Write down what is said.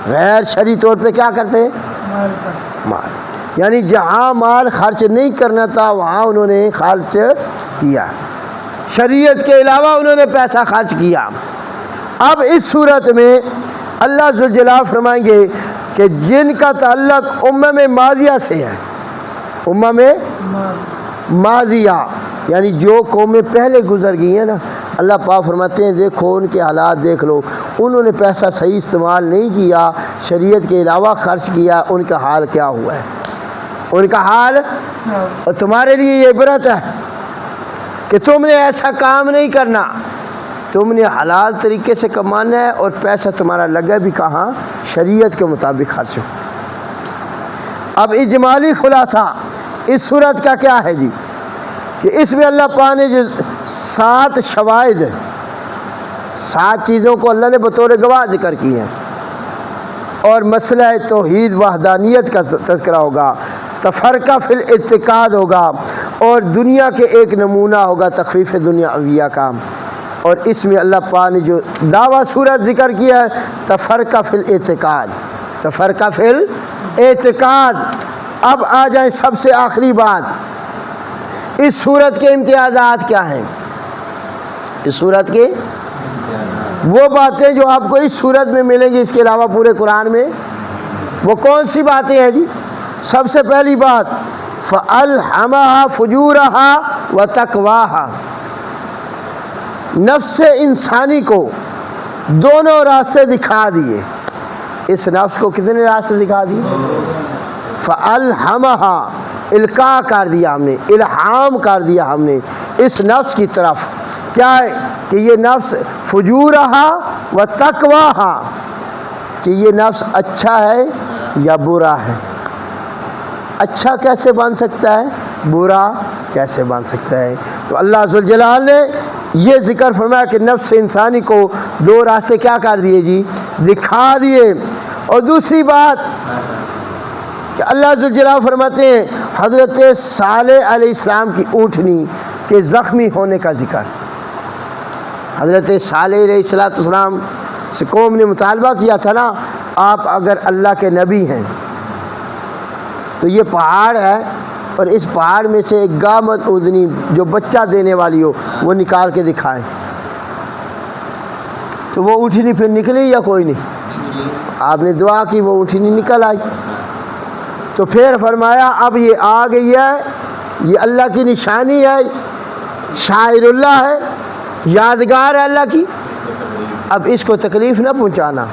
غیر شرعی طور پہ کیا کرتے ہیں؟ مال، یعنی جہاں مال خرچ نہیں کرنا تھا وہاں انہوں نے خرچ کیا، شریعت کے علاوہ انہوں نے پیسہ خرچ کیا۔ اب اس صورت میں اللہ ذوالجلال فرمائیں گے کہ جن کا تعلق امم ماضیہ سے ہے، امم ماضیہ یعنی جو قومیں پہلے گزر گئی ہیں نا، اللہ پاک فرماتے ہیں دیکھو ان کے حالات دیکھ لو، انہوں نے پیسہ صحیح استعمال نہیں کیا، شریعت کے علاوہ خرچ کیا، ان کا حال کیا ہوا ہے، ان کا حال۔ اور تمہارے لیے یہ عبرت ہے کہ تم نے ایسا کام نہیں کرنا، تم نے حلال طریقے سے کمانا ہے، اور پیسہ تمہارا لگا بھی کہاں؟ شریعت کے مطابق خرچ ہو۔ اب اجمالی خلاصہ اس صورت کا کیا ہے جی، کہ اس میں اللہ پاک نے جو 7 شواہد، 7 چیزوں کو اللہ نے بطور گواہ ذکر کی ہیں، اور مسئلہ توحید وحدانیت کا تذکرہ ہوگا، تفرقہ فی الاعتقاد ہوگا، اور دنیا کے ایک نمونہ ہوگا تخفیف دنیاویہ کا، اور اس میں اللہ پاک نے جو دعویٰ صورت ذکر کیا ہے تفرقہ فی الاعتقاد، تفرقہ فی الاعتقاد۔ اب آ جائیں سب سے آخری بات، اس صورت کے امتیازات کیا ہیں؟ اس صورت کے وہ باتیں جو آپ کو اس صورت میں ملیں گی، اس کے علاوہ پورے قرآن میں وہ کون سی باتیں ہیں جی؟ سب سے پہلی بات فَأَلْهَمَهَا فُجُورَهَا وَتَقْوَاهَا، نفس انسانی کو دونوں راستے دکھا دیے۔ اس نفس کو کتنے راستے دکھا دیے؟ فَأَلْهَمَهَا، القاء کر دیا ہم نے، الہام کر دیا ہم نے اس نفس کی طرف، کیا ہے کہ یہ نفس فجورها وتقواها، کہ یہ نفس اچھا ہے یا برا ہے، اچھا کیسے بن سکتا ہے، برا کیسے بن سکتا ہے۔ تو اللہ ذوالجلال نے یہ ذکر فرمایا کہ نفس انسانی کو 2 راستے کیا کر دیے جی، دکھا دیے۔ اور دوسری بات کہ اللہ ذوالجلال فرماتے ہیں حضرت صالح علیہ السلام کی اونٹنی کے زخمی ہونے کا ذکر، حضرت صالح علیہ السلام سے قوم نے مطالبہ کیا تھا نا، آپ اگر اللہ کے نبی ہیں تو یہ پہاڑ ہے، اور اس پہاڑ میں سے ایک گامت اودنی جو بچہ دینے والی ہو وہ نکال کے دکھائیں۔ تو وہ اونٹنی پھر نکلی یا کوئی نہیں؟ آپ نے دعا کی، وہ اونٹنی نکل آئی۔ تو پھر فرمایا اب یہ آ گئی ہے، یہ اللہ کی نشانی ہے، شاعر اللہ ہے، یادگار ہے اللہ کی، اب اس کو تکلیف نہ پہنچانا۔